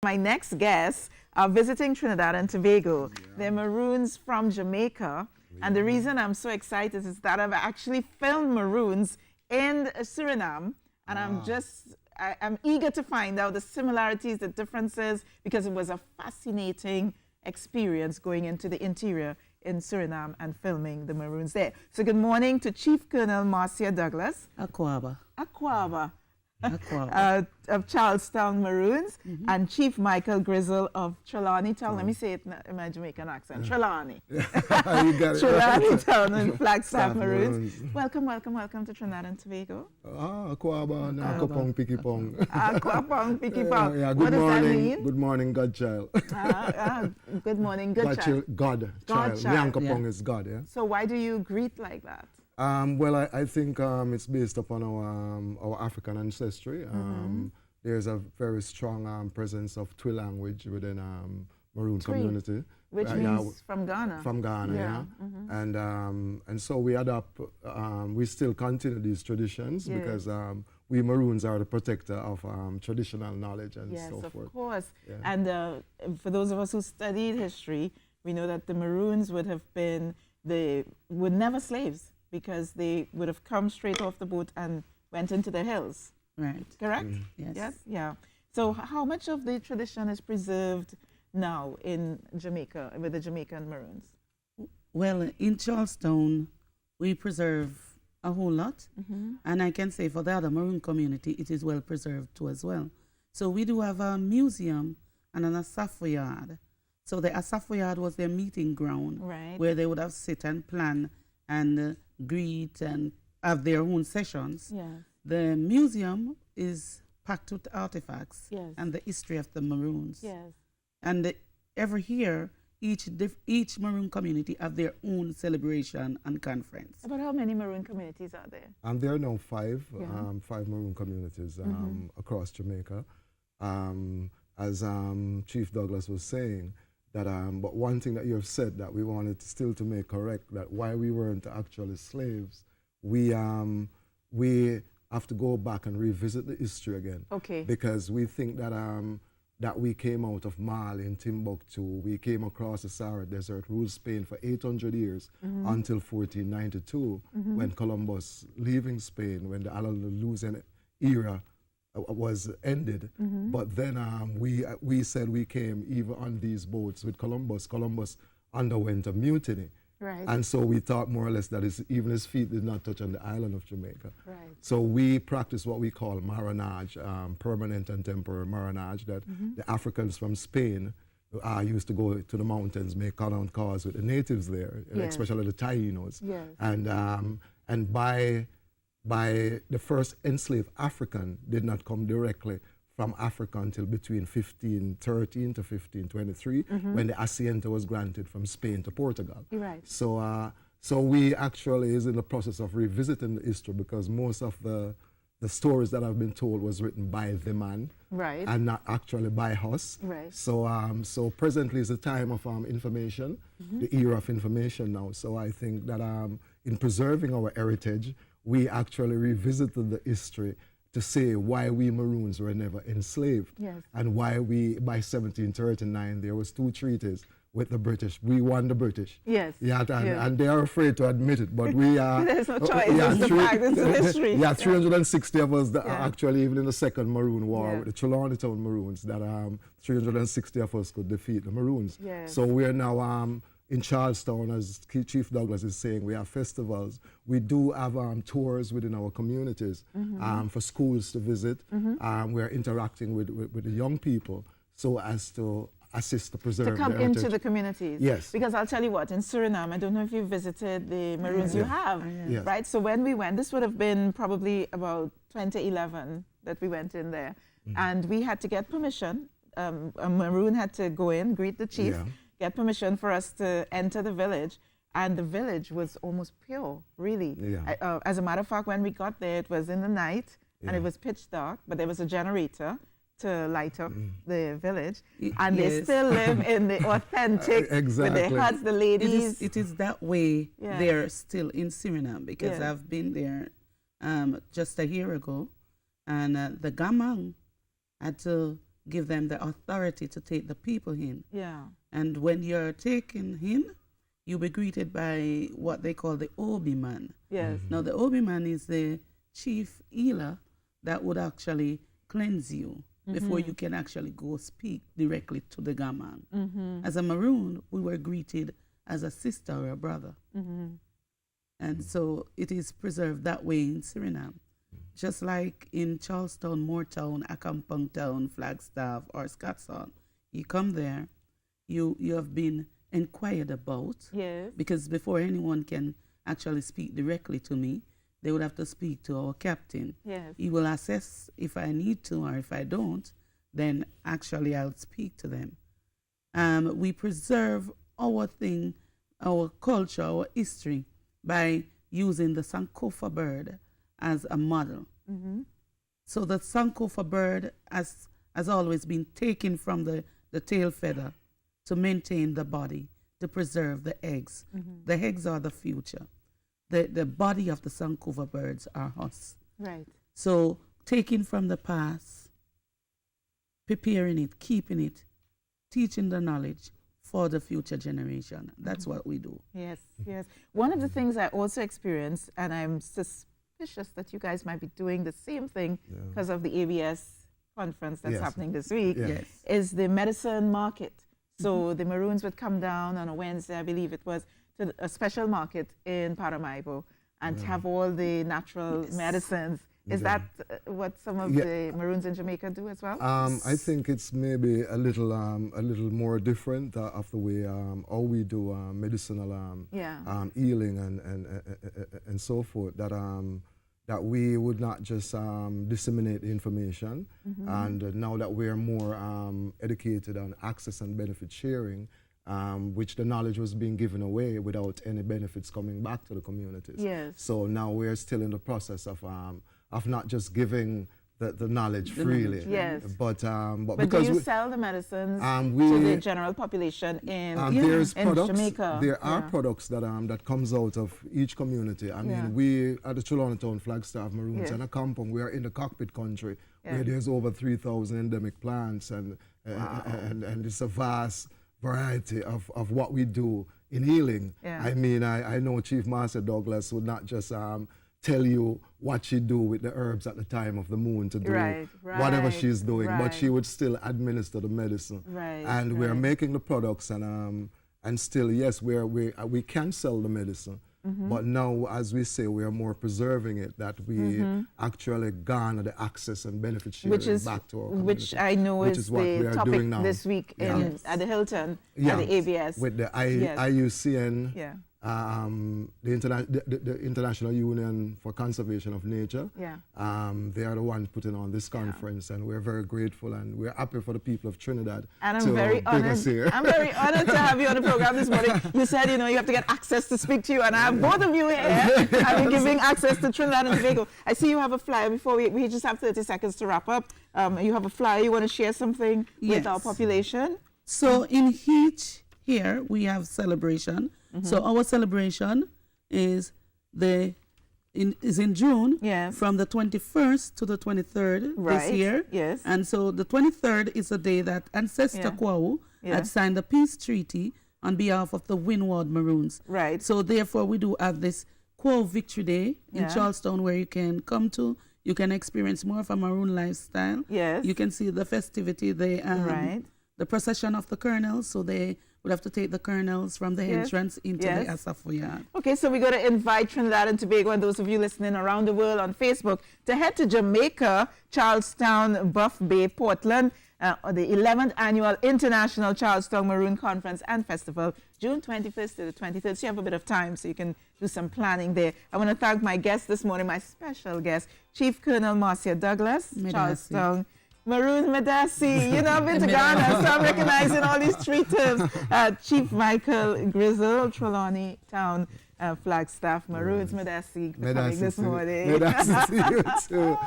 My next guests are visiting Trinidad and Tobago. They're Maroons from Jamaica. And the reason I'm so excited is that I've actually filmed Maroons in Suriname. And I'm eager to find out the similarities, the differences, because it was a fascinating experience going into the interior in Suriname and filming the Maroons there. So good morning to Chief Colonel Marcia Douglas. Aquaba. Of Charlestown Maroons, and Chief Michael Grizzle of Trelawny Town. Let me say it in my Jamaican accent. Trelawny. You got it. Trelawny Town and Flagstaff Maroons. Welcome to Trinidad and Tobago. Aquaba, Akopong, Pikipong. Aquapong, Pikipong. Yeah, What does that mean? Good morning, Godchild. Good morning, good child. Godchild. Nyankopong is God, yeah. So why do you greet like that? Well, I think it's based upon our African ancestry. There's a very strong presence of Twi language within Maroon community. Which means from Ghana. From Ghana, yeah. And so we adopt, we still continue these traditions because we Maroons are the protector of traditional knowledge and so forth. Yes, of course. Yeah. And for those of us who studied history, we know that the Maroons would never slaves, because they would have come straight off the boat and went into the hills. Right. Correct? Yes. Yeah. So how much of the tradition is preserved now in Jamaica with the Jamaican Maroons? Well, in Charlestown, we preserve a whole lot. And I can say for the other Maroon community, it is well preserved too as well. So we do have a museum and an Asafo yard. So the Asafo yard was their meeting ground, where they would have sit and plan and greet and have their own sessions. The museum is packed with artifacts and the history of the Maroons. And every year, each Maroon community have their own celebration and conference. About how many Maroon communities are there? There are now five Maroon communities across Jamaica. As Chief Douglas was saying, that, but one thing that you have said that we wanted still to make correct, that why we weren't actually slaves, we have to go back and revisit the history again. Because we think that that we came out of Mali in Timbuktu, we came across the Sahara Desert, ruled Spain for 800 years until 1492, when Columbus leaving Spain, when the Andalusian era was ended. But then we said we came even on these boats with Columbus. Columbus underwent a mutiny. And so we thought more or less that even his feet did not touch on the island of Jamaica. So we practice what we call marinage, permanent and temporary marinage, that the Africans from Spain used to go to the mountains, make count calls with the natives there, especially the Tainos. And by the first enslaved African did not come directly from Africa until between 1513 to 1523, when the Asiento was granted from Spain to Portugal. So we actually is in the process of revisiting the history, because most of the stories that have been told was written by the man and not actually by us. So presently is the time of information, the era of information now. So I think that in preserving our heritage, we actually revisited the history to say why we Maroons were never enslaved, and why we, by 1739, there was 2 treaties with the British. We won the British. And they are afraid to admit it, but we are. There's no choice. It's the fact. It's the history. 360 of us actually, even in the Second Maroon War with the Trelawny Town Maroons, that 360 of us could defeat the Maroons. So we are now in Charlestown, as Chief Douglas is saying, we have festivals. We do have tours within our communities for schools to visit. We're interacting with the young people so as to assist to preserve to come their into heritage. the communities. Because I'll tell you what, in Suriname, I don't know if you visited the Maroons. You have, right? So when we went, this would have been probably about 2011 that we went in there. And we had to get permission. A Maroon had to go in, greet the chief, get permission for us to enter the village. And the village was almost pure, really. As a matter of fact, when we got there, it was in the night and it was pitch dark, but there was a generator to light up the village. And they still live in the authentic, with their huts, the ladies. It is that way there still in Suriname, because I've been there just a year ago, and the Gamang had to give them the authority to take the people in. Yeah. And when you're taken in, you'll be greeted by what they call the Obi man. Yes. Now, the Obi man is the chief healer that would actually cleanse you before you can actually go speak directly to the gaman. As a Maroon, we were greeted as a sister or a brother. And so it is preserved that way in Suriname. Just like in Charlestown, Moortown, Accompong Town, Flagstaff, or Scottsdale, you come there, you have been inquired about. Yes. Because before anyone can actually speak directly to me, they would have to speak to our captain. Yes. He will assess if I need to, or if I don't, then actually I'll speak to them. We preserve our thing, our culture, our history by using the Sankofa bird as a model. So the Sankofa bird has always been taken from the tail feather to maintain the body, to preserve the eggs. The eggs are the future. The body of the Sankofa birds are us. Right. So taking from the past, preparing it, keeping it, teaching the knowledge for the future generation. That's what we do. Yes, yes. One of the things I also experienced, and I'm suspicious that you guys might be doing the same thing because of the ABS conference that's happening this week, is the medicine market. So the Maroons would come down on a Wednesday, I believe it was, to a special market in Paramaribo and have all the natural medicines. Is that what some of the Maroons in Jamaica do as well? I think it's maybe a little more different of the way how we do medicinal healing and so forth. That we would not just disseminate the information, and now that we are more educated on access and benefit sharing, which the knowledge was being given away without any benefits coming back to the communities. Yes. So now we're still in the process of not just giving the knowledge freely. Yes. But because do you sell the medicines to the general population in Jamaica? There are products that comes out of each community. I mean, we at the Trelawny Town Flagstaff Maroons and Accompong, we are in the cockpit country where there's over 3,000 endemic plants, and it's a vast variety of what we do in healing. I mean, I know Chief Marcia Douglas would not just tell you what she do with the herbs at the time of the moon to do whatever she's doing, but she would still administer the medicine. And we're making the products, and still, yes, we can sell the medicine, but now, as we say, we are more preserving it, that we actually garner the access and benefit sharing back to our community. Which I know is the topic this week at the Hilton, at the ABS. With the IUCN, the International Union for Conservation of Nature. They are the ones putting on this conference, and we're very grateful, and we're happy for the people of Trinidad. And I'm very honored. I'm very honored to have you on the program this morning. You said, you have to get access to speak to you, and I have both of you here. I've been giving access to Trinidad and Tobago. I see you have a flyer before we just have 30 seconds to wrap up. You have a flyer. You want to share something with our population? So in each here we have celebration. So our celebration is in June, from the 21st to the 23rd this year. Yes. And so the 23rd is the day that Ancestor Kwau had signed the peace treaty on behalf of the Windward Maroons. Right. So therefore we do have this Kwau Victory Day in Charlestown, where you can come to. You can experience more of a Maroon lifestyle. Yes. You can see the festivity, the procession of the colonels. So they would have to take the colonels from the entrance into the Asafo Yard. Okay, so we're going to invite Trinidad and Tobago and those of you listening around the world on Facebook to head to Jamaica, Charlestown, Buff Bay, Portland, the 11th Annual International Charlestown Maroon Conference and Festival, June 21st to the 23rd. So you have a bit of time so you can do some planning there. I want to thank my guest this morning, my special guest, Chief Colonel Marcia Douglas, Charlestown Maroon Medasi. I've been to Ghana, so I'm recognizing all these three terms. Chief Michael Grizzle, Trelawny Town Flagstaff Maroons Medasi, for coming this morning. Medasi to you too.